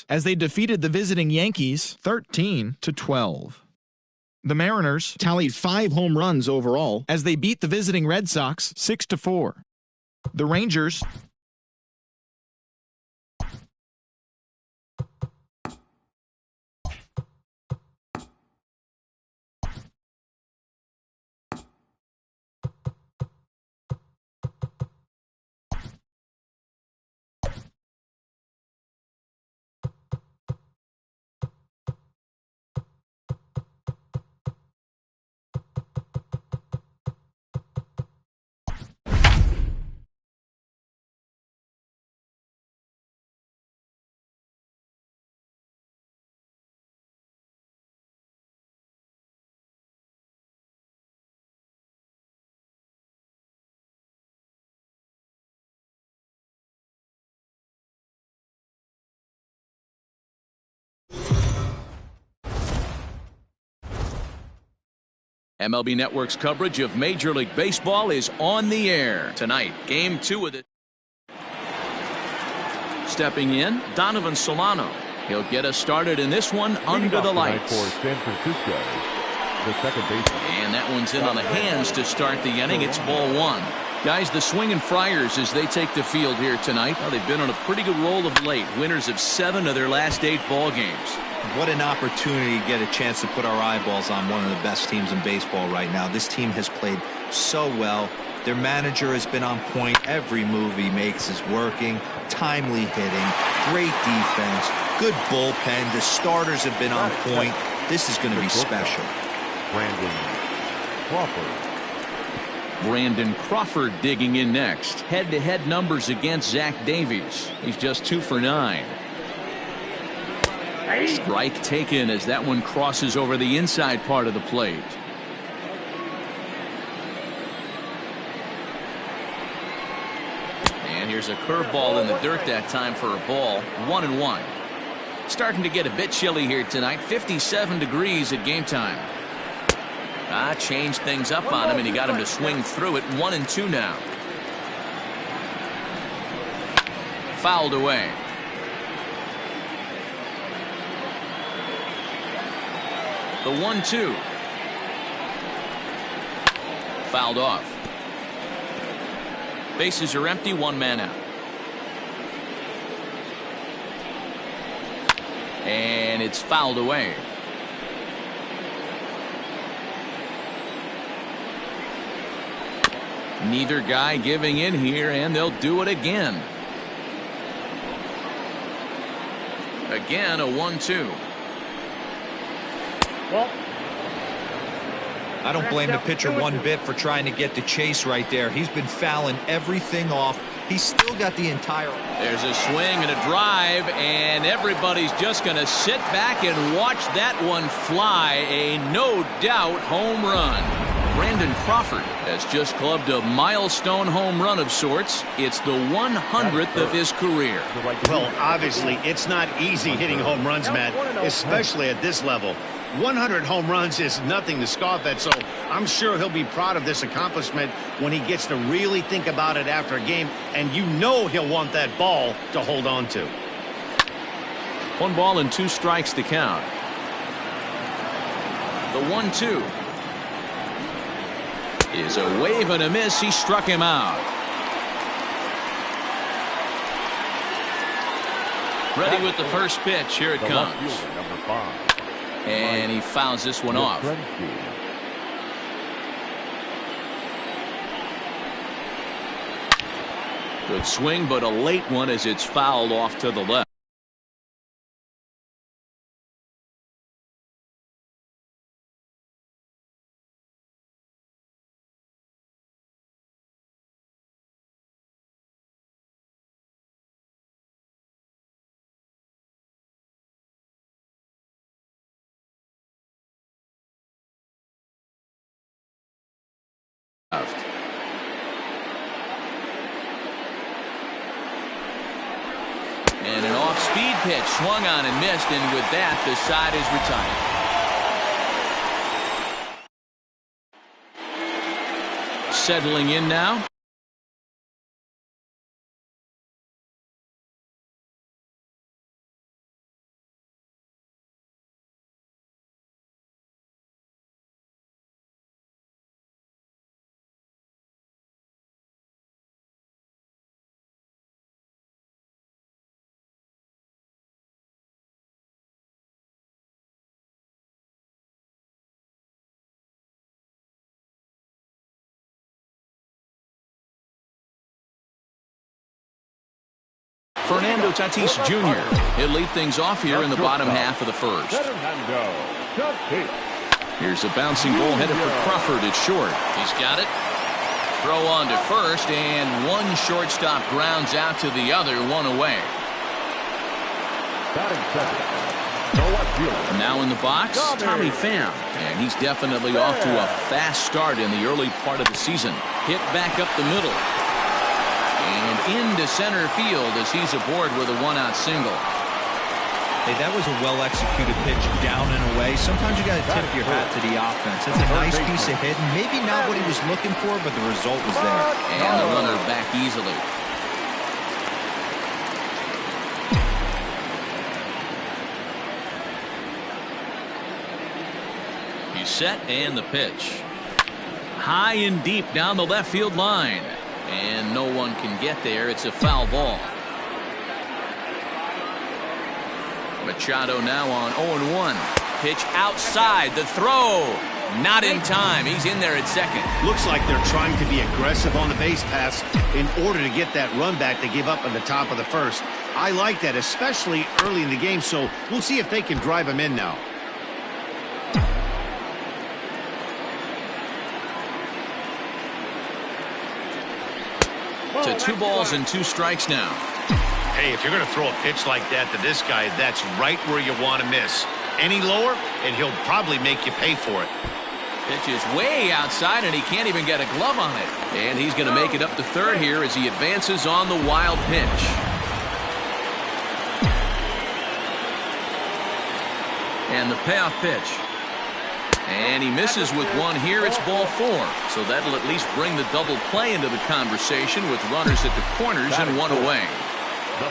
as they defeated the visiting Yankees 13-12. The Mariners tallied 5 home runs overall as they beat the visiting Red Sox 6-4. The Rangers MLB Network's coverage of Major League Baseball is on the air tonight. Game 2 of the. Stepping in, Donovan Solano. He'll get us started in this one under the lights. For San Francisco, the second baseman. And that one's in on the hands to start the inning. It's ball 1. Guys, the Swingin' Friars as they take the field here tonight. Well, they've been on a pretty good roll of late. Winners of 7 of their last 8 ball games. What an opportunity to get a chance to put our eyeballs on one of the best teams in baseball right now. This team has played so well. Their manager has been on point. Every move he makes is working. Timely hitting, great defense, good bullpen. The starters have been on point. This is going to be special. Brandon Crawford digging in next. Head-to-head numbers against Zach Davies. He's just 2 for 9. Strike taken as that one crosses over the inside part of the plate. And here's a curveball in the dirt that time for a ball. 1-1. Starting to get a bit chilly here tonight. 57 degrees at game time. Changed things up on him, and he got him to swing through it. 1-2 now. Fouled away. The 1-2. Fouled off. Bases are empty, 1 man out. And it's fouled away. Neither guy giving in here, and they'll do it again. Again, a 1-2. I don't blame the pitcher one bit for trying to get the chase right there. He's been fouling everything off. He's still got the entire. There's a swing and a drive, and everybody's just going to sit back and watch that one fly. A no doubt home run. Brandon Crawford has just clubbed a milestone home run of sorts. It's the 100th of his career. Well, obviously, it's not easy hitting home runs, Matt, especially at this level. 100 home runs is nothing to scoff at, so I'm sure he'll be proud of this accomplishment when he gets to really think about it after a game, and you know he'll want that ball to hold on to. 1 ball and 2 strikes to count. The 1-2 is a wave and a miss. He struck him out. Ready with the first pitch. Here it comes. Number 5. And he fouls this one off. Good swing, but a late one as it's fouled off to the left. And an off-speed pitch swung on and missed, and with that, the side is retired. Settling in now. Fernando Tatis Jr. He'll lead things off here in the bottom half of the first. Here's a bouncing ball headed for Crawford at short. He's got it. Throw on to first, and one shortstop grounds out to the other, one away. Now in the box, Tommy Pham. And he's definitely off to a fast start in the early part of the season. Hit back up the middle. And into center field as he's aboard with a one-out single. Hey, that was a well-executed pitch down and away. Sometimes you got to tip your hat to the offense. It's a nice piece of hitting. Maybe not what he was looking for, but the result was there. And the runner back easily. He's set, and the pitch. High and deep down the left field line. And no one can get there. It's a foul ball. Machado now on 0-1. Pitch outside. The throw. Not in time. He's in there at second. Looks like they're trying to be aggressive on the base paths in order to get that run back they gave up at the top of the first. I like that, especially early in the game, so we'll see if they can drive him in now. To 2 balls and 2 strikes now. Hey, if you're going to throw a pitch like that to this guy, that's right where you want to miss. Any lower, and he'll probably make you pay for it. Pitch is way outside, and he can't even get a glove on it. And he's going to make it up to third here as he advances on the wild pitch. And the payoff pitch. And he misses with one here. It's ball 4. So that'll at least bring the double play into the conversation with runners at the corners and one away. The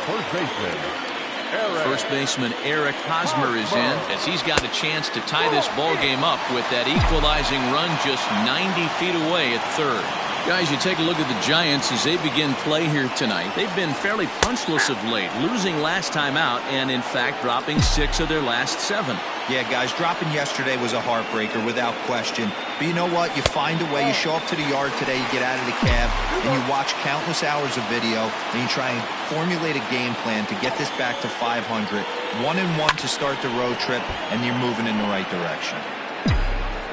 first baseman, Eric Hosmer is in as he's got a chance to tie this ball game up with that equalizing run just 90 feet away at third. Guys, you take a look at the Giants as they begin play here tonight. They've been fairly punchless of late, losing last time out and, in fact, dropping 6 of their last 7. Yeah, guys, dropping yesterday was a heartbreaker without question. But you know what? You find a way. You show up to the yard today, you get out of the cab, and you watch countless hours of video, and you try and formulate a game plan to get this back to 500. 1-1 to start the road trip, and you're moving in the right direction.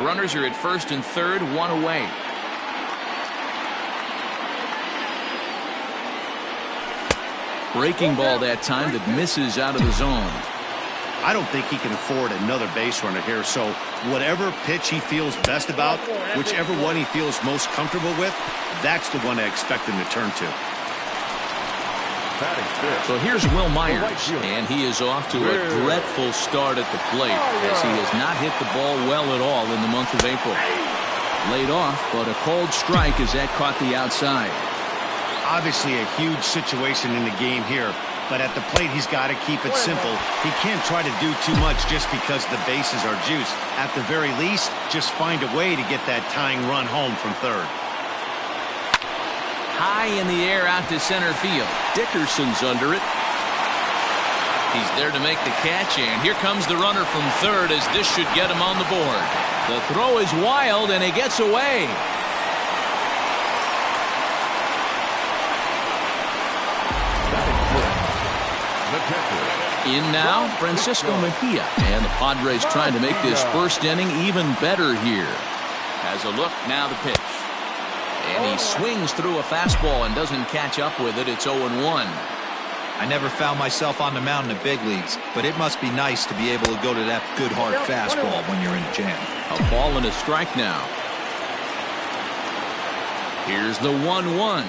Runners are at first and third, one away. Breaking ball that time that misses out of the zone. I don't think he can afford another base runner here, so whatever pitch he feels best about, whichever one he feels most comfortable with, that's the one I expect him to turn to. So here's Will Myers, and he is off to a dreadful start at the plate as he has not hit the ball well at all in the month of April. Laid off, but a cold strike as that caught the outside. Obviously a huge situation in the game here, but at the plate he's got to keep it simple. He can't try to do too much just because the bases are juiced. At the very least, just find a way to get that tying run home from third. High in the air out to center field. Dickerson's under it. He's there to make the catch, and here comes the runner from third as this should get him on the board. The throw is wild, and he gets away. In now, Francisco Mejia, and the Padres trying to make this first inning even better here. Has a look, now the pitch. And he swings through a fastball and doesn't catch up with it. It's 0-1. I never found myself on the mound in the big leagues, but it must be nice to be able to go to that good hard fastball when you're in a jam. A ball and a strike now. Here's the 1-1.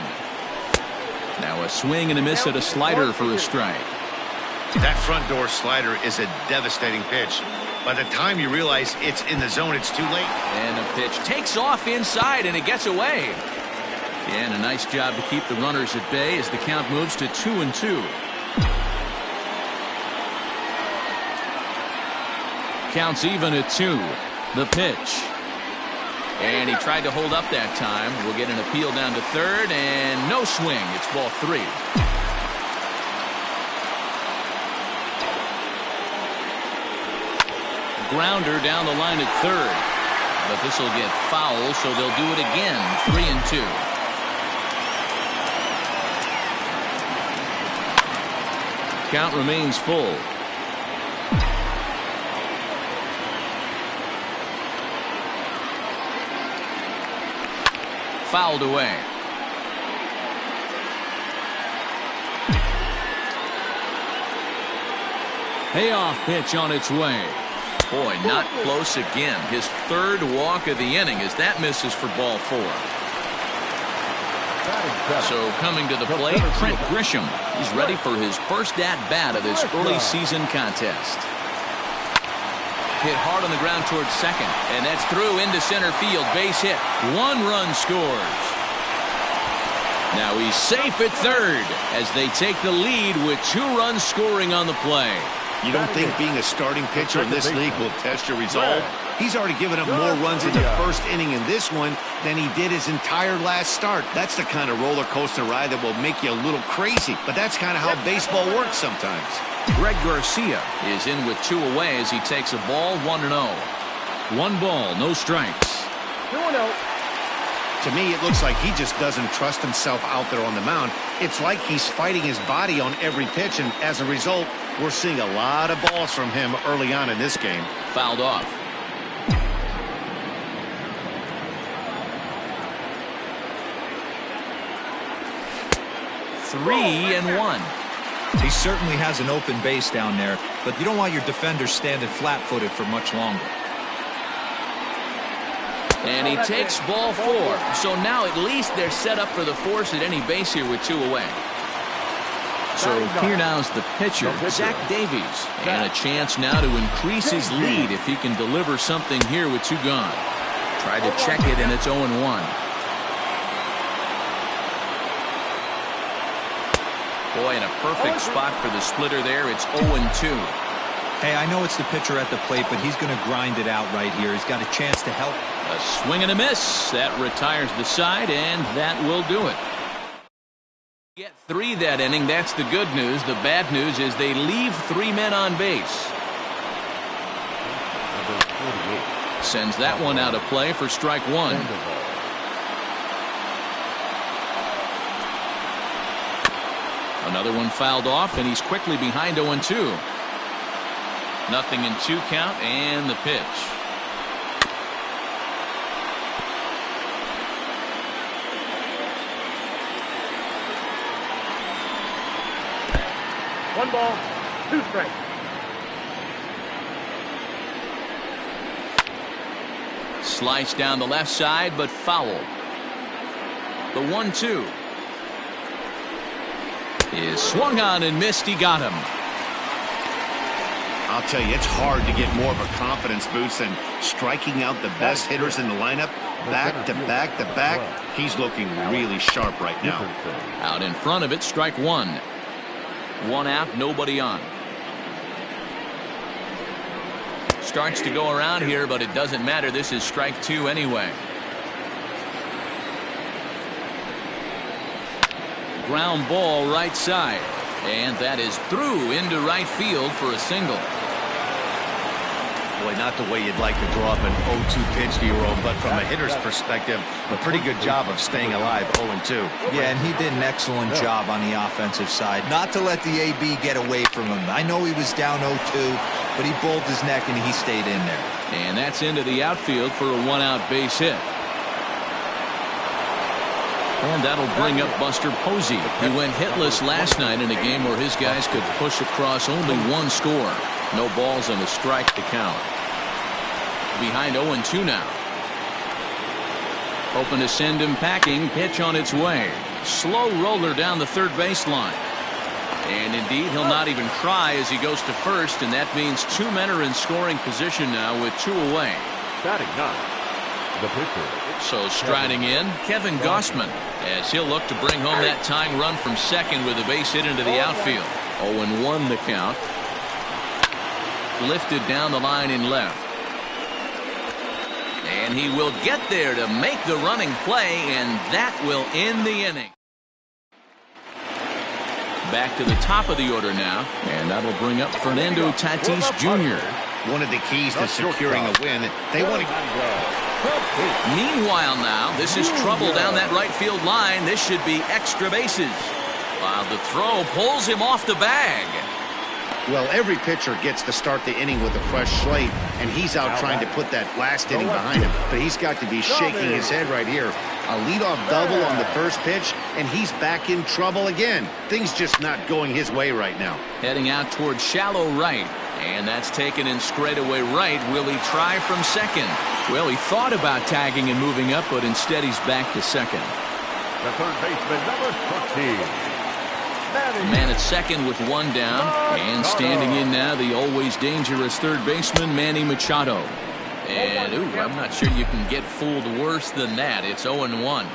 Now a swing and a miss at a slider for a strike. That front door slider is a devastating pitch. By the time you realize it's in the zone, it's too late. And the pitch takes off inside, and it gets away. And a nice job to keep the runners at bay as the count moves to 2-2. Counts even at 2. The pitch. And he tried to hold up that time. We'll get an appeal down to third, and no swing. It's ball 3. Grounder down the line at third. But this will get foul, so they'll do it again. 3-2. count remains full. Fouled away. Payoff pitch on its way. Boy, not close again. His third walk of the inning as that misses for ball 4. So coming to the plate, Trent Grisham. He's ready for his first at-bat of this early season contest. Hit hard on the ground towards second, and that's through into center field. Base hit. 1 run scores. Now he's safe at third as they take the lead with 2 runs scoring on the play. You don't think being a starting pitcher in this league will test your resolve? He's already given up more runs in the first inning in this one than he did his entire last start. That's the kind of roller coaster ride that will make you a little crazy, but that's kind of how baseball works sometimes. Greg Garcia is in with 2 away as he takes a ball 1-0. 1 ball, no strikes. 2-0. To me, it looks like he just doesn't trust himself out there on the mound. It's like he's fighting his body on every pitch, and as a result, we're seeing a lot of balls from him early on in this game. Fouled off. Three and 1. He certainly has an open base down there, but you don't want your defenders standing flat-footed for much longer. And he takes ball 4. So now at least they're set up for the force at any base here with 2 away. So here now is the pitcher, Zach Davies. And a chance now to increase his lead if he can deliver something here with 2 gone. Tried to check it, and it's 0-1. Boy, in a perfect spot for the splitter there. It's 0-2. Hey, I know it's the pitcher at the plate, but he's going to grind it out right here. He's got a chance to help. A swing and a miss. That retires the side, and that will do it. Get 3 that inning. That's the good news. The bad news is they leave 3 men on base. Sends that one out of play for strike 1. Another one fouled off, and he's quickly behind 0-2. Nothing in 2 count, and the pitch. One ball, 2 strikes. Sliced down the left side, but foul. The 1-2 is swung on and missed. He got him. I'll tell you, it's hard to get more of a confidence boost than striking out the best hitters in the lineup. Back to back to back. He's looking really sharp right now. Out in front of it, strike 1. 1 out, nobody on. Starts to go around here, but it doesn't matter. This is strike 2 anyway. Ground ball right side. And that is through into right field for a single. Boy, not the way you'd like to draw up an 0-2 pitch to your own, but from a hitter's perspective, a pretty good job of staying alive 0-2. Yeah, and he did an excellent job on the offensive side. Not to let the AB get away from him. I know he was down 0-2, but he bowled his neck and he stayed in there. And that's into the outfield for a 1-out base hit. And that'll bring up Buster Posey. He went hitless last night in a game where his guys could push across only 1 score. No balls and a strike to count. Behind 0-2 now. Hoping to send him packing. Pitch on its way. Slow roller down the third baseline. And indeed, he'll not even try as he goes to first, and that means 2 men are in scoring position now with 2 away. Batting 9, the pitcher. So striding in, Kevin Gossman, as he'll look to bring home that tying run from second with a base hit into the outfield. 0-1 the count. Lifted down the line in left. And he will get there to make the running play, and that will end the inning. Back to the top of the order now, and that'll bring up Fernando Tatis Jr. One of the keys to securing a win, they want to... Meanwhile now, this is trouble down that right field line. This should be extra bases. While the throw pulls him off the bag. Well, every pitcher gets to start the inning with a fresh slate, and he's out trying to put that last inning behind him. But he's got to be shaking his head right here. A leadoff double on the first pitch, and he's back in trouble again. Things just not going his way right now. Heading out towards shallow right, and that's taken in straightaway right. Will he try from second? Well, he thought about tagging and moving up, but instead he's back to second. The third baseman, number 13. Man at second with one down, and standing in now the always dangerous third baseman Manny Machado. And I'm not sure you can get fooled worse than that. It's 0-1.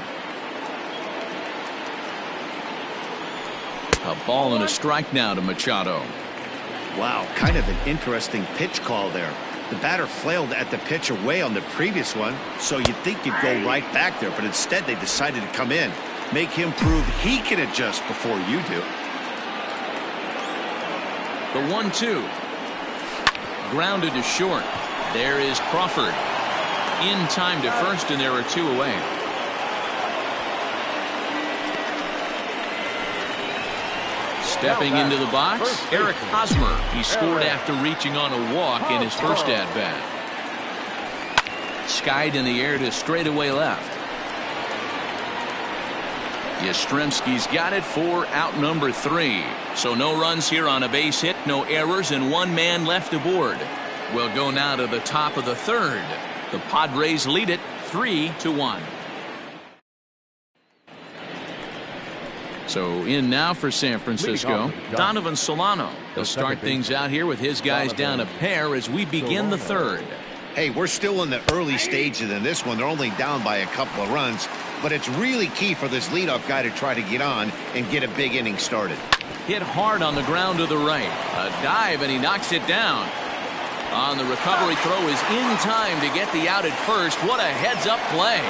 A ball and a strike now to Machado. Wow, kind of an interesting pitch call there. The batter flailed at the pitch away on the previous one, so you'd think you'd go right back there, but instead they decided to come in. Make him prove he can adjust before you do. The 1-2. Grounded to short. There is Crawford. In time to first, and there are two away. Stepping into the box, Eric Hosmer. He scored after reaching on a walk in his first at-bat. Skied in the air to straightaway left. Yastrzemski's got it for out number 3. So no runs here on a base hit, no errors, and one man left aboard. We'll go now to the top of the third. The Padres lead it 3-1. So in now for San Francisco, Donovan Solano. He'll start things out here with his guys down a pair as we begin the third. Hey, we're still in the early stages in this one. They're only down by a couple of runs, but it's really key for this leadoff guy to try to get on and get a big inning started. Hit hard on the ground to the right. A dive, and he knocks it down. On the recovery throw is in time to get the out at first. What a heads-up play.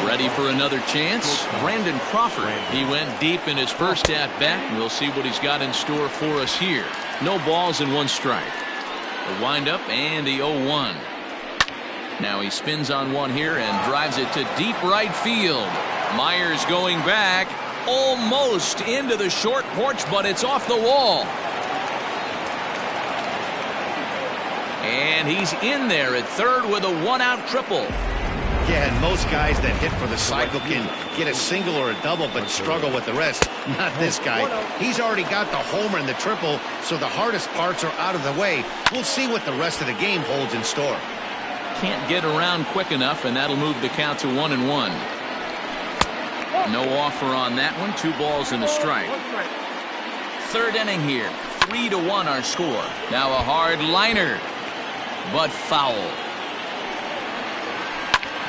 Ready for another chance? Brandon Crawford. He went deep in his first at-bat. We'll see what he's got in store for us here. No balls and one strike. The windup and the 0-1. Now he spins on one here and drives it to deep right field. Myers going back. Almost into the short porch, but it's off the wall. And he's in there at third with a one-out triple. Yeah, and most guys that hit for the cycle can get a single or a double but struggle with the rest. Not this guy. He's already got the homer and the triple, so the hardest parts are out of the way. We'll see what the rest of the game holds in store. Can't get around quick enough, and that'll move the count to 1-1. No offer on that one. 2 balls and a strike. Third inning here. 3-1 our score. Now a hard liner, but foul.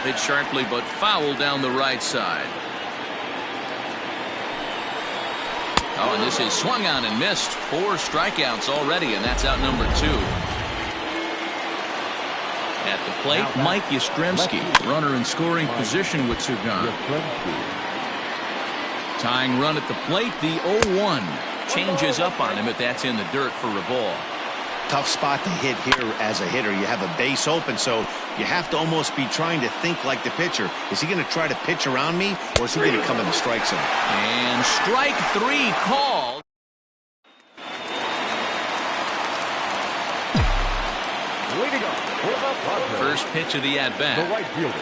Hit sharply, but foul down the right side. Oh, and this is swung on and missed. 4 strikeouts already, and that's out number 2. At the plate, Mike Yastrzemski, runner in scoring position with Sugan. Tying run at the plate, the 0-1. Changes up on him, but that's in the dirt for a ball. Tough spot to hit here as a hitter. You have a base open, so you have to almost be trying to think like the pitcher. Is he going to try to pitch around me, or is he going to come in the strike zone? And strike 3 called. First pitch of the at-bat. The right fielder.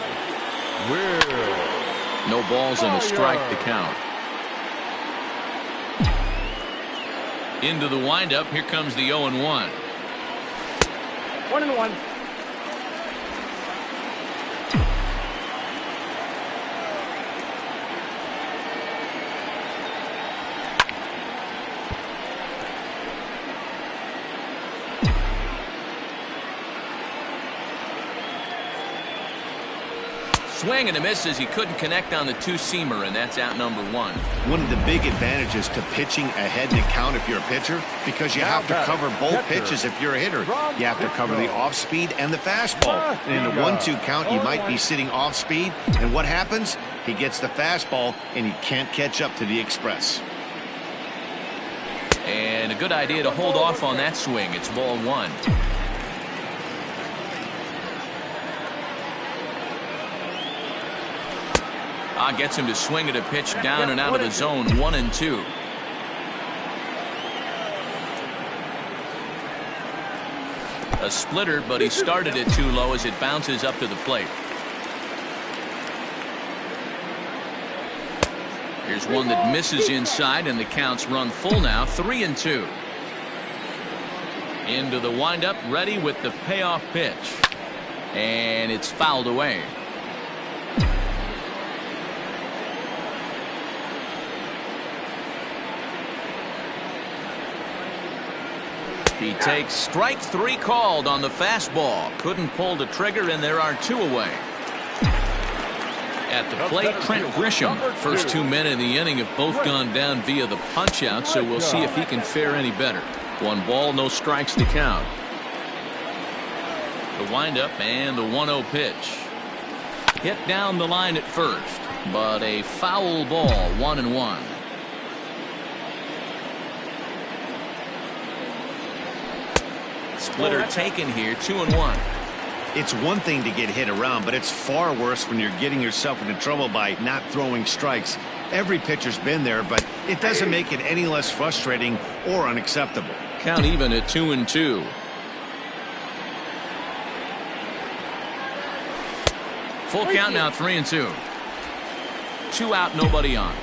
No balls and a strike to count. Into the windup. Here comes the 0-1. 1-1. Swing and a miss as he couldn't connect on the 2-seamer, and that's out number 1. One of the big advantages to pitching ahead in the count if you're a pitcher, because you have to cover both pitches if you're a hitter. You have to cover the off-speed and the fastball. And in the 1-2 count, you might be sitting off-speed, and what happens? He gets the fastball, and he can't catch up to the express. And a good idea to hold off on that swing. It's ball 1. Gets him to swing at a pitch down and out of the zone. 1-2. A splitter, but he started it too low as it bounces up to the plate. Here's one that misses inside, and the count's run full now, 3-2. Into the windup, ready with the payoff pitch. And it's fouled away. He takes strike 3 called on the fastball. Couldn't pull the trigger, and there are 2 away. At the plate, Trent Grisham. First 2 men in the inning have both gone down via the punch-out, so we'll see if he can fare any better. 1 ball, no strikes to count. The windup and the 1-0 pitch. Hit down the line at first, but a foul ball, 1-1. Splitter taken here, 2-1. It's one thing to get hit around, but it's far worse when you're getting yourself into trouble by not throwing strikes. Every pitcher's been there, but it doesn't make it any less frustrating or unacceptable. Count even at 2-2. Full count now, 3-2. 2 out, nobody on.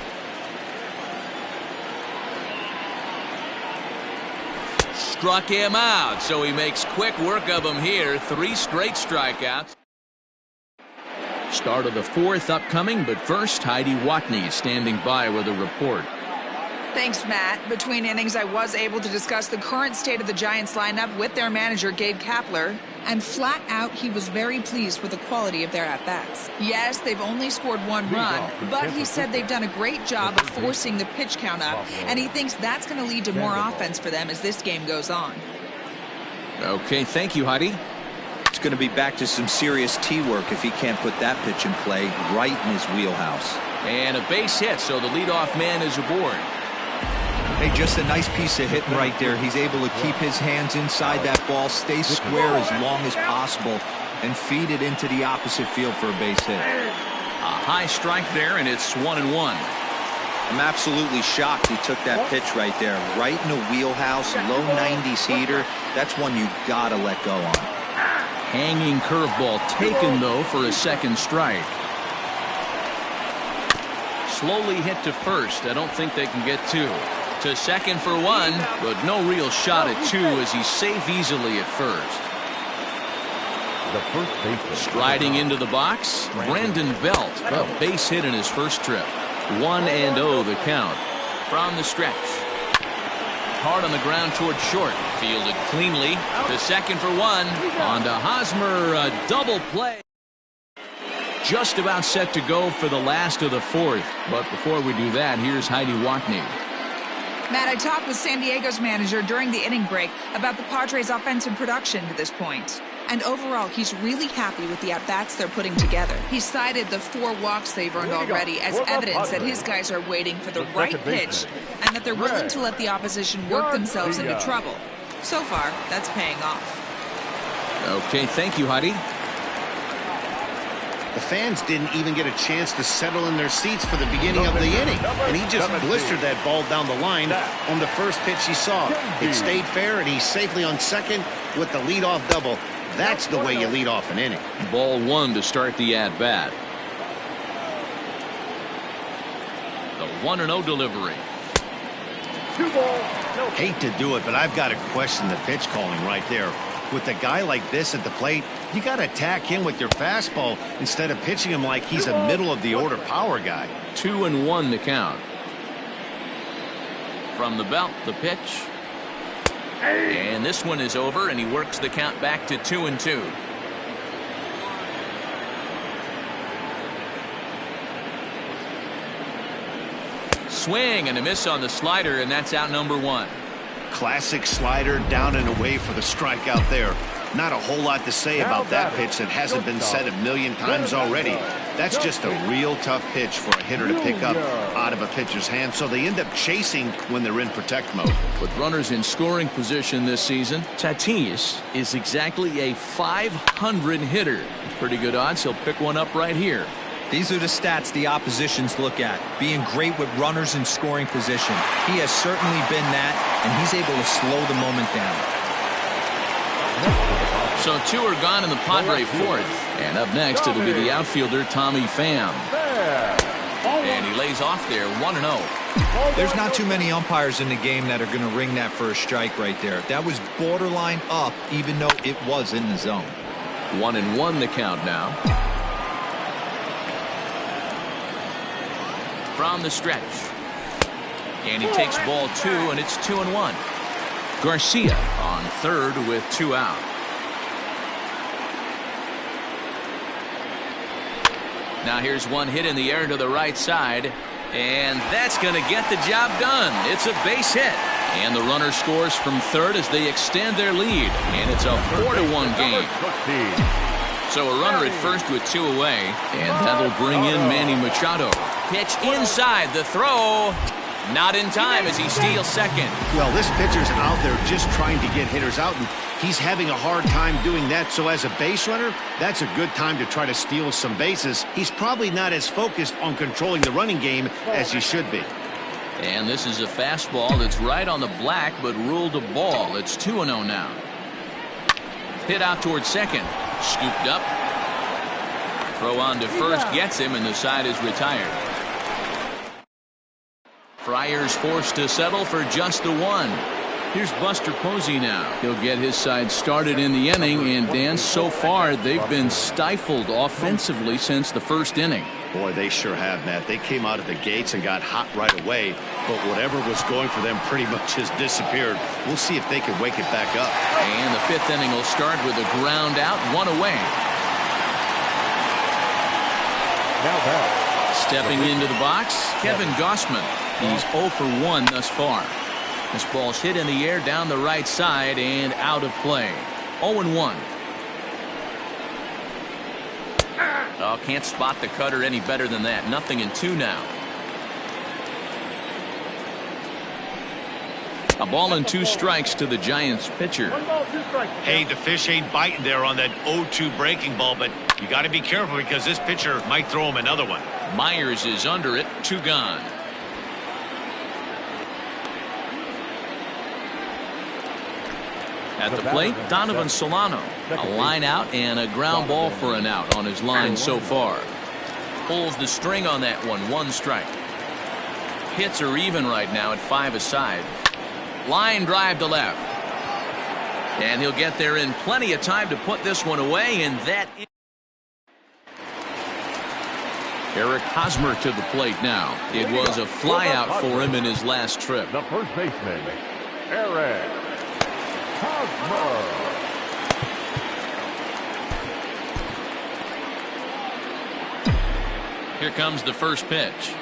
Struck him out, so he makes quick work of him here. 3 straight strikeouts. Start of the 4th upcoming, but first, Heidi Watney standing by with a report. Thanks, Matt. Between innings, I was able to discuss the current state of the Giants lineup with their manager, Gabe Kapler. And flat out, he was very pleased with the quality of their at-bats. Yes, they've only scored 1 run, but he said they've done a great job of forcing the pitch count up, and he thinks that's going to lead to more offense for them as this game goes on. Okay, thank you, Heidi. It's going to be back to some serious tee work if he can't put that pitch in play right in his wheelhouse. And a base hit, so the leadoff man is aboard. Hey, just a nice piece of hitting right there. He's able to keep his hands inside that ball, stay square as long as possible, and feed it into the opposite field for a base hit. A high strike there, and it's 1-1. I'm absolutely shocked he took that pitch right there. Right in the wheelhouse, low 90s heater. That's one you gotta let go on. Hanging curveball taken, though, for a 2nd strike. Slowly hit to first. I don't think they can get 2. To second for 1, but no real shot at 2 as he's safe easily at first. The first baseman. Striding into the box, Brandon Belt. A base hit in his first trip. 1-0 the count. From the stretch. Hard on the ground toward short. Fielded cleanly. To second for 1. On to Hosmer, a double play. Just about set to go for the last of the 4th. But before we do that, here's Heidi Watney. Matt, I talked with San Diego's manager during the inning break about the Padres' offensive production to this point. And overall, he's really happy with the at-bats they're putting together. He cited the 4 walks they've earned already as evidence that his guys are waiting for the right pitch and that they're willing to let the opposition work themselves into trouble. So far, that's paying off. Okay, thank you, Heidi. The fans didn't even get a chance to settle in their seats for the beginning of the inning, and he just blistered that ball down the line on the first pitch he saw. It stayed fair, and he's safely on second with the leadoff double. That's the way you lead off an inning. Ball 1 to start the at-bat. The 1-0 delivery. 2 balls, no. Hate to do it, but I've got to question the pitch calling right there. With a guy like this at the plate, you got to attack him with your fastball instead of pitching him like he's a middle-of-the-order power guy. 2-1 the count. From the belt, the pitch. And this one is over, and he works the count back to 2-2. Swing and a miss on the slider, and that's out number 1. Classic slider down and away for the strikeout there. Not a whole lot to say about that pitch that hasn't been said a million times already. That's just a real tough pitch for a hitter to pick up out of a pitcher's hand, so they end up chasing when they're in protect mode. With runners in scoring position this season, Tatis is exactly a .500 hitter. Pretty good odds he'll pick one up right here. These are the stats the oppositions look at. Being great with runners in scoring position. He has certainly been that, and he's able to slow the moment down. So 2 are gone in the Padre fourth. And up next, it'll be the outfielder, Tommy Pham. And he lays off there, 1-0. There's not too many umpires in the game that are going to ring that for a strike right there. That was borderline up, even though it was in the zone. 1-1 the count now. From the stretch. And he takes ball 2, and it's 2-1. Garcia on third with 2 out. Now here's one hit in the air to the right side, and that's going to get the job done. It's a base hit, and the runner scores from third as they extend their lead, and it's a 4-1 game. So a runner at first with 2 away, and that'll bring in Manny Machado. Pitch inside, the throw. Not in time as he steals second. Well, this pitcher's out there just trying to get hitters out, and he's having a hard time doing that. So as a base runner, that's a good time to try to steal some bases. He's probably not as focused on controlling the running game as he should be. And this is a fastball that's right on the black, but ruled a ball. It's 2-0 now. Hit out towards second. Scooped up. Throw on to first gets him, and the side is retired. Friars forced to settle for just the 1. Here's Buster Posey now. He'll get his side started in the inning, and Dan, so far they've been stifled offensively since the first inning. Boy, they sure have, Matt. They came out of the gates and got hot right away, but whatever was going for them pretty much has disappeared. We'll see if they can wake it back up. And the 5th inning will start with a ground out, 1 away. Now back. Stepping into the box, Kevin Gausman. He's 0 for 1 thus far. This ball's hit in the air down the right side and out of play. 0-1. Oh, can't spot the cutter any better than that. 0-2 now. A ball and 2 strikes to the Giants pitcher. 1 ball, 2 strikes. Hey, the fish ain't biting there on that 0-2 breaking ball, but you got to be careful because this pitcher might throw him another one. Myers is under it, 2 gone. At the plate, Donovan Solano. A line out and a ground ball for an out on his line so far. Pulls the string on that one, 1 strike. Hits are even right now at 5 aside. Line drive to left. And he'll get there in plenty of time to put this one away, and that is Eric Hosmer to the plate now. It was a flyout for him in his last trip. The first baseman, Eric Hosmer. Here comes the first pitch.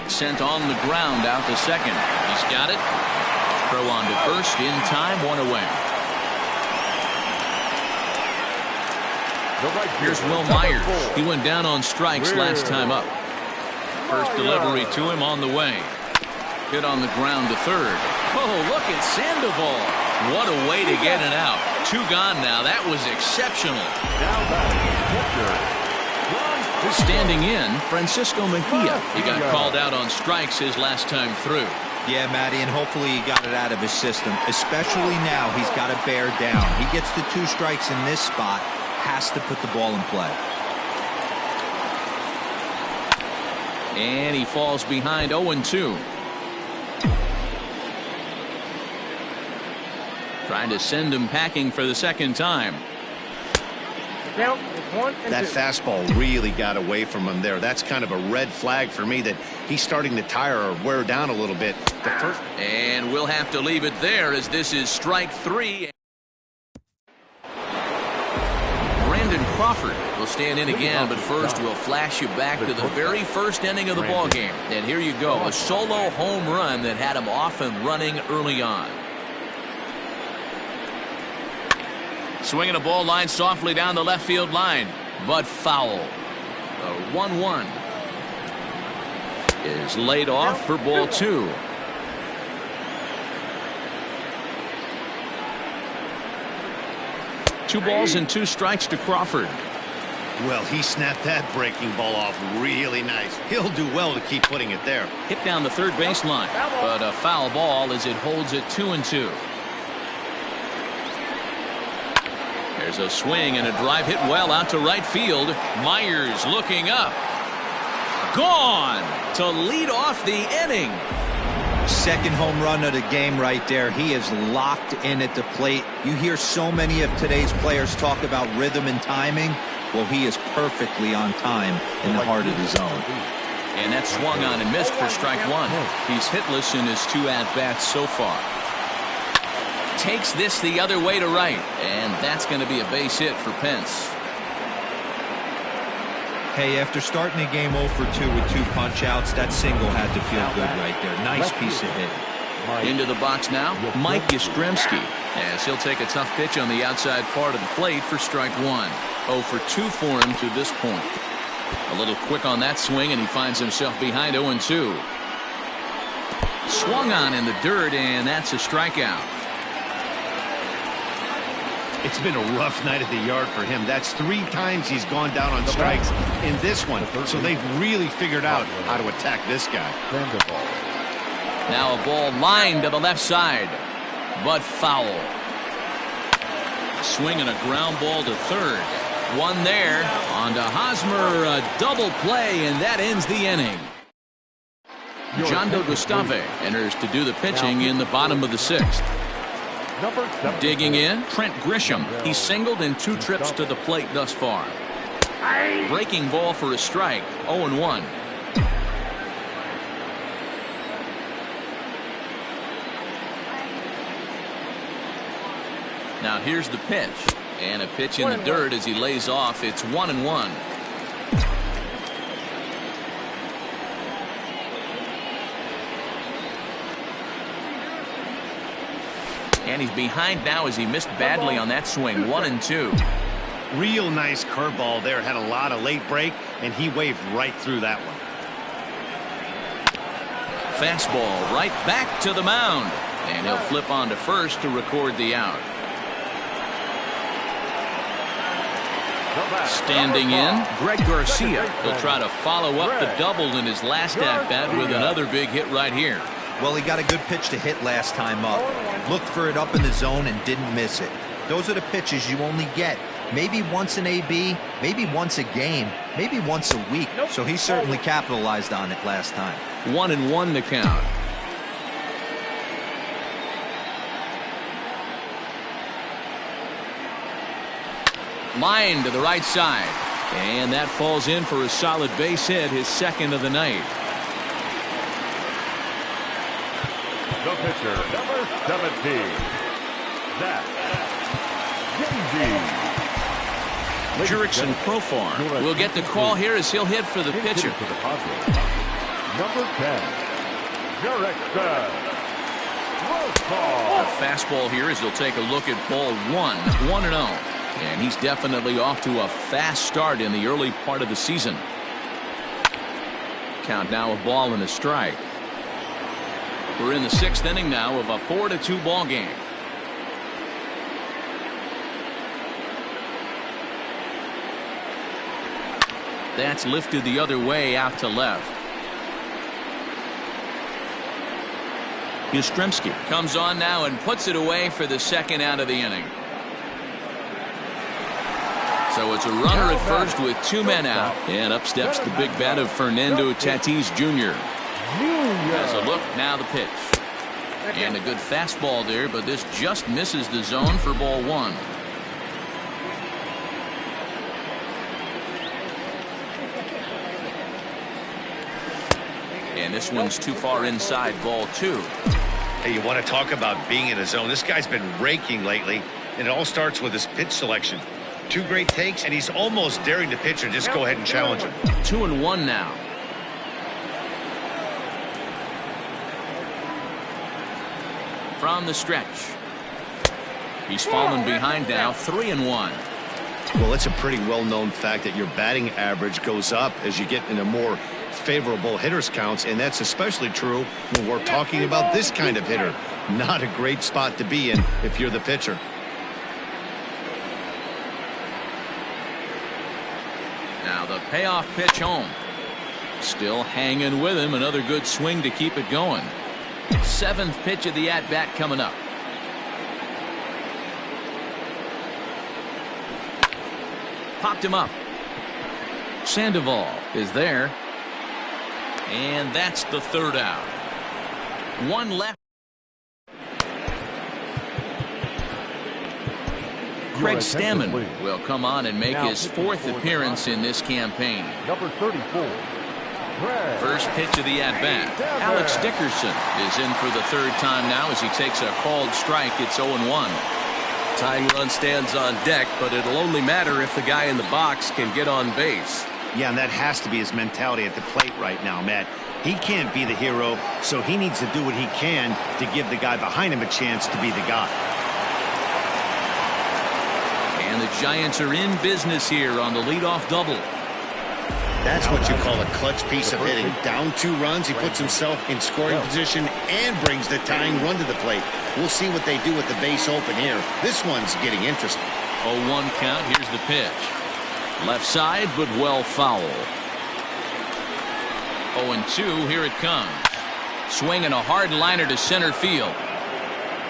Sent on the ground out to second. He's got it. Throw on to first in time, 1 away. Here's Will Myers. He went down on strikes last time up. First delivery to him on the way. Hit on the ground to third. Oh, look at Sandoval. What a way to get it out. 2 gone now. That was exceptional. Standing in, Francisco Mejia. He got called out on strikes his last time through. Yeah, Matty, and hopefully he got it out of his system. Especially now, he's got to bear down. He gets the 2 strikes in this spot. Has to put the ball in play. And he falls behind 0-2. Trying to send him packing for the second time. Count is 1 and 2. That fastball really got away from him there. That's kind of a red flag for me that he's starting to tire or wear down a little bit. And we'll have to leave it there as this is strike 3. Brandon Crawford will stand in again, but first we'll flash you back to the very first inning of the ball game. And here you go, a solo home run that had him off and running early on. Swinging a ball line softly down the left field line, but foul. The 1-1 is laid off for ball 2. Two balls and 2 strikes to Crawford. Well, he snapped that breaking ball off really nice. He'll do well to keep putting it there. Hit down the third baseline, but a foul ball as it holds it 2-2. There's a swing and a drive hit well out to right field. Myers looking up. Gone to lead off the inning. Second home run of the game right there. He is locked in at the plate. You hear so many of today's players talk about rhythm and timing. Well, he is perfectly on time in the heart of the zone. And that swung on and missed for strike one. He's hitless in his 2 at-bats so far. Takes this the other way to right, and that's going to be a base hit for Pence. Hey, after starting the game 0 for 2 with 2 punch-outs, that single had to feel good right there. Nice piece of hit. Into the box now, Mike Yastrzemski, as he'll take a tough pitch on the outside part of the plate for strike one. 0 for 2 for him to this point. A little quick on that swing, and he finds himself behind 0-2. Swung on in the dirt, and that's a strikeout. It's been a rough night at the yard for him. That's 3 times he's gone down on strikes in this one. So they've really figured out how to attack this guy. Now a ball lined to the left side, but foul. Swing and a ground ball to third. One there. On to Hosmer, a double play, and that ends the inning. Jondo Gustave enters to do the pitching in the bottom of the 6th. Digging in, Trent Grisham. He's singled in 2 trips to the plate thus far. Breaking ball for a strike, 0-1. Now here's the pitch, and a pitch in the dirt as he lays off. It's 1-1. And he's behind now as he missed badly on that swing. 1-2. Real nice curveball there. Had a lot of late break, and he waved right through that one. Fastball right back to the mound. And he'll flip on to first to record the out. Standing in, Greg Garcia. He'll try to follow up the double in his last at-bat with another big hit right here. Well, he got a good pitch to hit last time up. Looked for it up in the zone and didn't miss it. Those are the pitches you only get maybe once an AB, maybe once a game, maybe once a week. So he certainly capitalized on it last time. 1-1 to count. Line to the right side. And that falls in for a solid base hit, his 2nd of the night. The pitcher, number 17, Zach Gagey. Jurickson Profar will get the call here as he'll hit for the pitcher. Number 10, Jurickson A fastball here as he'll take a look at ball 1-0. And he's definitely off to a fast start in the early part of the season. Count now a ball and a strike. We're in the 6th inning now of a 4-2 ball game. That's lifted the other way out to left. Yastrzemski comes on now and puts it away for the 2nd out of the inning. So it's a runner at first with 2 men out. And up steps the big bat of Fernando Tatis Jr. Has a look, now the pitch. And a good fastball there, but this just misses the zone for ball 1. And this one's too far inside, ball 2. Hey, you want to talk about being in a zone? This guy's been raking lately, and it all starts with his pitch selection. 2 great takes, and he's almost daring the pitcher just go ahead and challenge him. 2-1 now. From the stretch. He's fallen behind now, 3-1. Well, it's a pretty well-known fact that your batting average goes up as you get into more favorable hitters counts, and that's especially true when we're talking about this kind of hitter. Not a great spot to be in if you're the pitcher. Now the payoff pitch home. Still hanging with him. Another good swing to keep it going. 7th pitch of the at-bat coming up. Popped him up. Sandoval is there. And that's the third out. One left. Craig Stammen will come on and make his fourth appearance in this campaign. Number 34. First pitch of the at-bat. Alex Dickerson is in for the third time now as he takes a called strike. It's 0-1. Tying run stands on deck, but it'll only matter if the guy in the box can get on base. Yeah, and that has to be his mentality at the plate right now, Matt. He can't be the hero, so he needs to do what he can to give the guy behind him a chance to be the guy. And the Giants are in business here on the leadoff double. That's what you call a clutch piece of hitting. Down 2 runs, he puts himself in scoring position and brings the tying run to the plate. We'll see what they do with the base open here. This one's getting interesting. 0-1 count. Here's the pitch. Left side, but well foul. 0-2. Here it comes. Swinging a hard liner to center field.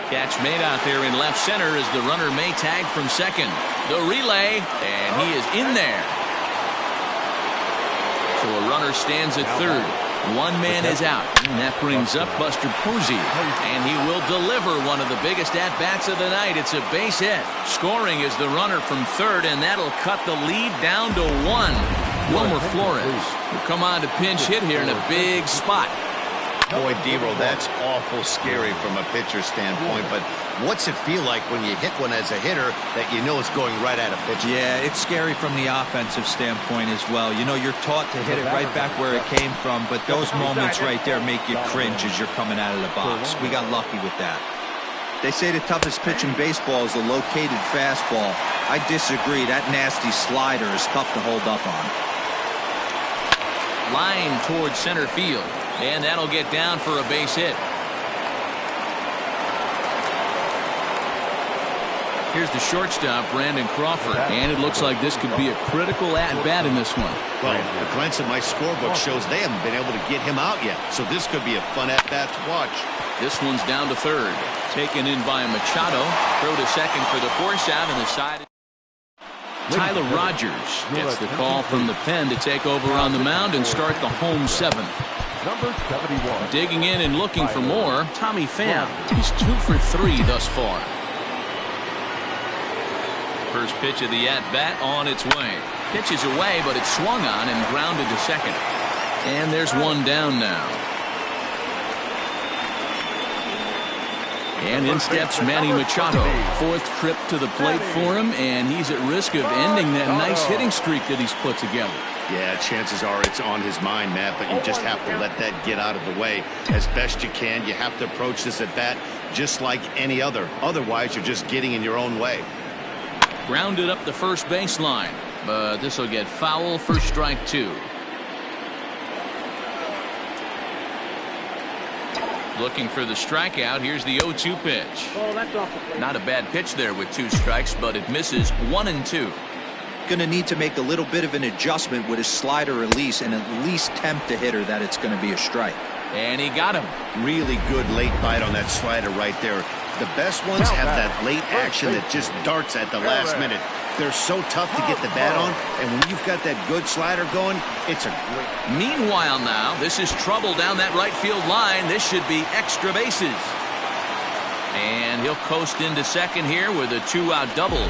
Catch made out there in left center as the runner may tag from second. The relay, and he is in there. So a runner stands at third. One man is out. And that brings up Buster Posey. And he will deliver one of the biggest at-bats of the night. It's a base hit. Scoring is the runner from third, and that'll cut the lead down to 1. Wilmer Flores will come on to pinch hit here in a big spot. Boy, Dero, that's awful scary from a pitcher standpoint, but what's it feel like when you hit one as a hitter that you know it's going right at a pitcher? Yeah, it's scary from the offensive standpoint as well. You know, you're taught to hit it right back where it came from, but those moments right there make you cringe as you're coming out of the box. We got lucky with that. They say the toughest pitch in baseball is a located fastball. I disagree. That nasty slider is tough to hold up on. Line towards center field. And that'll get down for a base hit. Here's the shortstop, Brandon Crawford. And it looks like this could be a critical at-bat in this one. Well, a glance at my scorebook shows they haven't been able to get him out yet. So this could be a fun at-bat to watch. This one's down to third. Taken in by Machado. Throw to second for the force out, and the side. Tyler Rogers gets the call from the pen to take over on the mound and start the home seventh. Number 71. Digging in and looking for more, Tommy Pham. He's 2 for 3 thus far. First pitch of the at-bat on its way. Pitch is away, but it's swung on and grounded to second. And there's one down now. And in steps Manny Machado. Fourth trip to the plate for him, and he's at risk of ending that nice hitting streak that he's put together. Yeah, chances are it's on his mind, Matt, but you just have to let that get out of the way as best you can. You have to approach this at bat just like any other. Otherwise, you're just getting in your own way. Grounded up the first baseline, but this will get foul for strike 2. Looking for the strikeout. Here's the 0-2 pitch. Oh, that's off the plate. Not a bad pitch there with 2 strikes, but it misses 1-2. Going to need to make a little bit of an adjustment with his slider release and at least tempt the hitter that it's going to be a strike. And he got him. Really good late bite on that slider right there. The best ones have that late action that just darts at the last minute. They're so tough to get the bat on, and when you've got that good slider going, it's a great. Meanwhile now, this is trouble down that right field line. This should be extra bases. And he'll coast into second here with a 2-out double.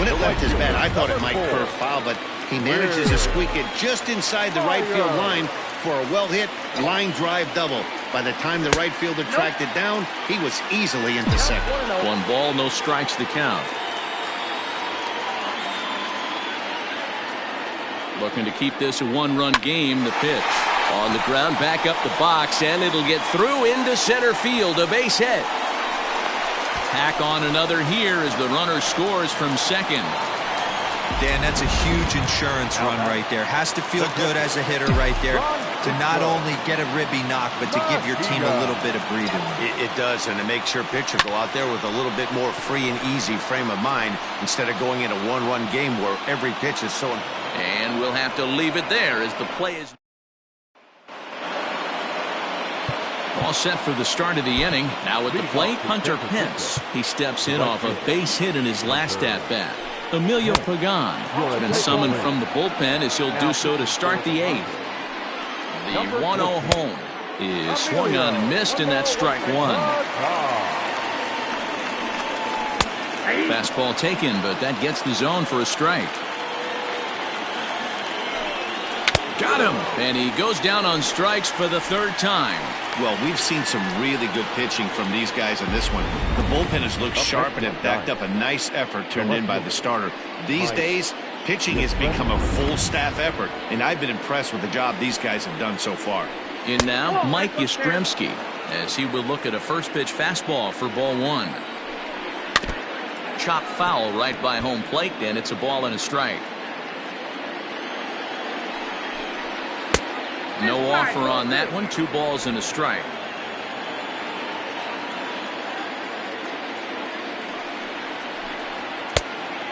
When it left his bat, I thought it might curve foul, but he manages to squeak it just inside the right field line for a well-hit line drive double. By the time the right fielder tracked it down, he was easily into second. 1 ball, no strikes to count. Looking to keep this a 1-run game. The pitch on the ground, back up the box, and it'll get through into center field. A base hit. Tack on another here as the runner scores from second. Dan, that's a huge insurance run right there. Has to feel good as a hitter right there to not only get a ribby knock, but to give your team a little bit of breathing. It does, and it makes your pitcher go out there with a little bit more free and easy frame of mind instead of going in a 1-run game where every pitch is so. And we'll have to leave it there as the play is all set for the start of the inning. Now at the plate, Hunter Pence. He steps in off a base hit in his last at-bat. Emilio Pagan has been summoned from the bullpen as he'll do so to start the 8th. The 1-0 home is swung on and missed, and that's strike 1. Fastball taken, but that gets the zone for a strike. Got him, and he goes down on strikes for the 3rd time. Well, we've seen some really good pitching from these guys in this one. The bullpen has looked sharp and have backed up a nice effort turned in by the starter. These days, pitching has become a full staff effort, and I've been impressed with the job these guys have done so far. In now, Mike Yastrzemski, as he will look at a first pitch fastball for ball 1. Chop foul right by home plate, and it's a ball and a strike. No offer on that one. 2 balls and a strike.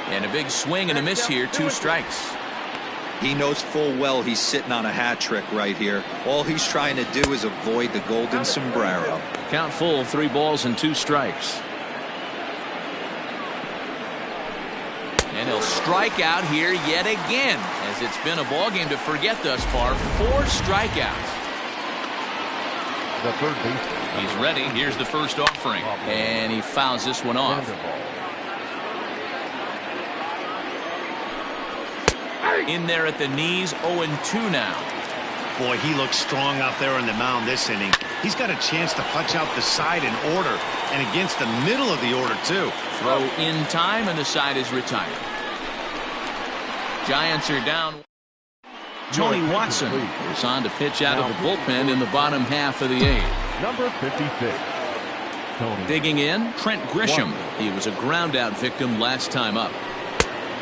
And a big swing and a miss here. 2 strikes. He knows full well he's sitting on a hat trick right here. All he's trying to do is avoid the golden sombrero. Count full, 3 balls and 2 strikes. And he'll strike out here yet again, as it's been a ball game to forget thus far. 4 strikeouts. The third baseman. He's ready. Here's the first offering, and he fouls this one off. In there at the knees, 0-2 now. Boy, he looks strong out there on the mound this inning. He's got a chance to punch out the side in order, and against the middle of the order, too. Throw in time, and the side is retired. Giants are down. Tony Watson is on to pitch out of the bullpen in the bottom half of the 8th. Number 56. Tony. Digging in, Trent Grisham. He was a ground-out victim last time up.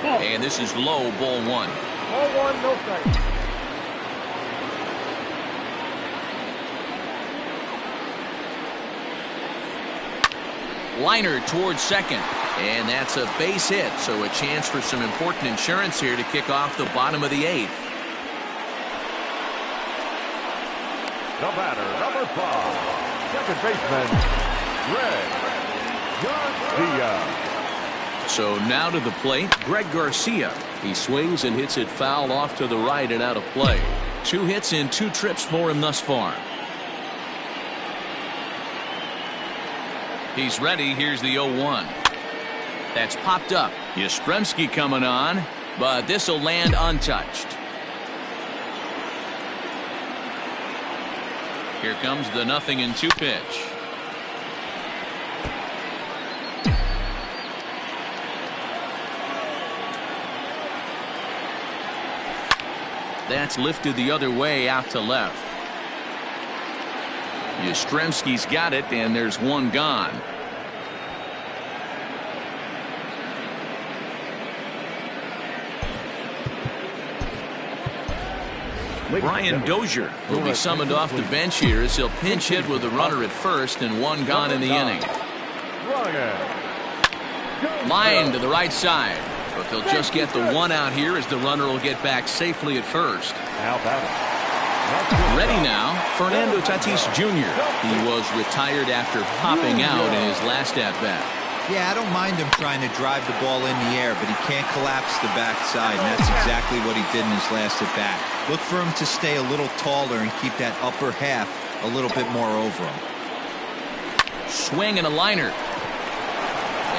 And this is low, ball 1. Ball 1, no strike. Liner towards second, and that's a base hit, so a chance for some important insurance here to kick off the bottom of the 8th. The batter, number 5, second baseman, Greg Garcia. So now to the plate, Greg Garcia. He swings and hits it foul off to the right and out of play. 2 hits in 2 trips for him thus far. He's ready. Here's the 0-1. That's popped up. Yastrzemski coming on, but this will land untouched. Here comes the 0-2 pitch. That's lifted the other way out to left. Yastrzemski's got it, and there's 1 gone. Brian Dozier will be summoned off the bench here as he'll pinch hit with a runner at first and 1 gone in the inning. Line to the right side, but they'll just get the 1 out here as the runner will get back safely at first. Ready now, Fernando Tatis Jr. He was retired after popping out in his last at-bat. Yeah, I don't mind him trying to drive the ball in the air, but he can't collapse the backside, and that's exactly what he did in his last at-bat. Look for him to stay a little taller and keep that upper half a little bit more over him. Swing and a liner.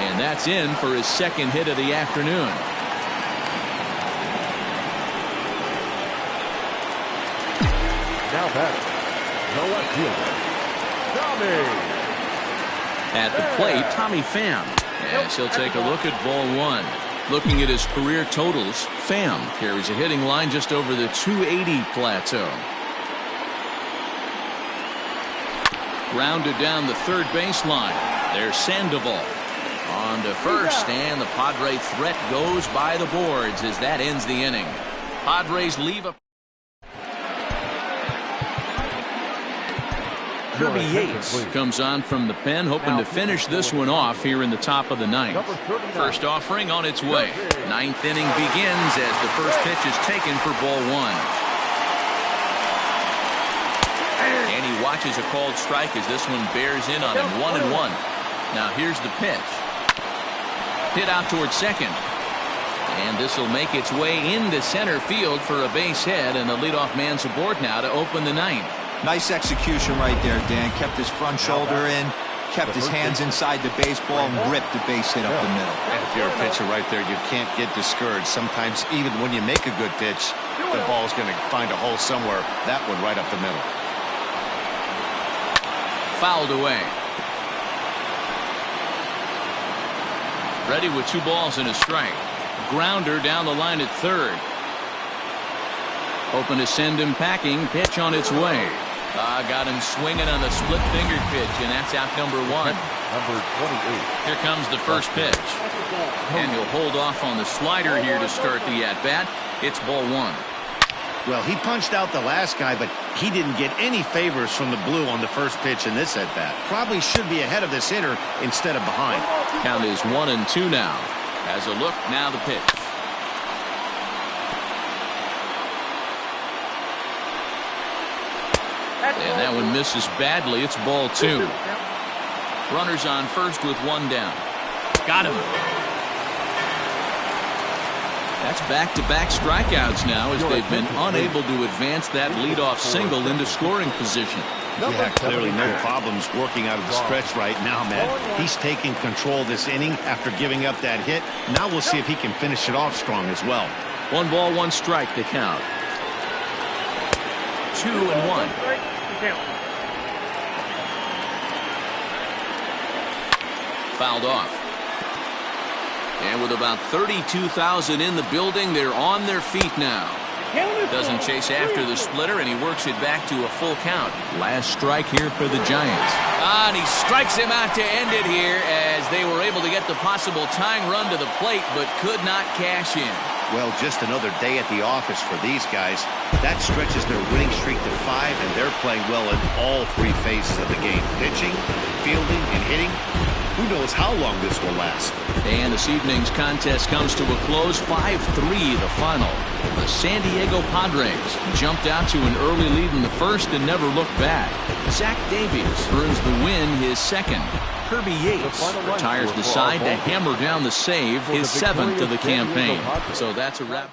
And that's in for his 2nd hit of the afternoon. Now batter, the left fielder, Tommy. At the plate, Tommy Pham, as he'll take a look at ball 1. Looking at his career totals, Pham carries a hitting line just over the 280 plateau. Grounded down the third baseline. There's Sandoval on to first, and the Padre threat goes by the boards as that ends the inning. Padres leave a Kirby Yates comes on from the pen, hoping to finish this one off here in the top of the 9th. First offering on its way. 9th inning begins as the first pitch is taken for ball 1. And he watches a called strike as this one bears in on him. 1-1. Now here's the pitch. Hit out towards second. And this will make its way into center field for a base hit, and the leadoff man's aboard now to open the ninth. Nice execution right there, Dan. Kept his front shoulder in, kept his hands inside the baseball, and ripped the base hit up the middle. And if you're a pitcher right there, you can't get discouraged. Sometimes even when you make a good pitch, the ball's going to find a hole somewhere. That one right up the middle. Fouled away. Ready with 2 balls and a strike. Grounder down the line at third. Hoping to send him packing. Pitch on its way. Got him swinging on the split finger pitch, and that's out number 1. Number 28. Here comes the first pitch. And he'll hold off on the slider here to start the at-bat. It's ball 1. Well, he punched out the last guy, but he didn't get any favors from the blue on the first pitch in this at-bat. Probably should be ahead of this hitter instead of behind. Count is 1-2 now. As a look, now the pitch. And that one misses badly. It's ball 2. Runners on first with 1 down. Got him. That's back-to-back strikeouts now as they've been unable to advance that leadoff single into scoring position. Yeah, clearly no problems working out of the stretch right now, man. He's taking control this inning after giving up that hit. Now we'll see if he can finish it off strong as well. 1 ball, 1 strike to count. 2-1. Fouled off. And with about 32,000 in the building, they're on their feet now. Doesn't chase after the splitter, and he works it back to a full count. Last strike here for the Giants. And he strikes him out to end it here as they were able to get the possible tying run to the plate, but could not cash in. Well, just another day at the office for these guys. That stretches their winning streak to 5, and they're playing well in all 3 phases of the game. Pitching, fielding, and hitting. Who knows how long this will last. And this evening's contest comes to a close. 5-3 the final. The San Diego Padres jumped out to an early lead in the first and never looked back. Zach Davies earns the win, his second. Kirby Yates retires the side to hammer down the save, his 7th of the campaign. So that's a wrap.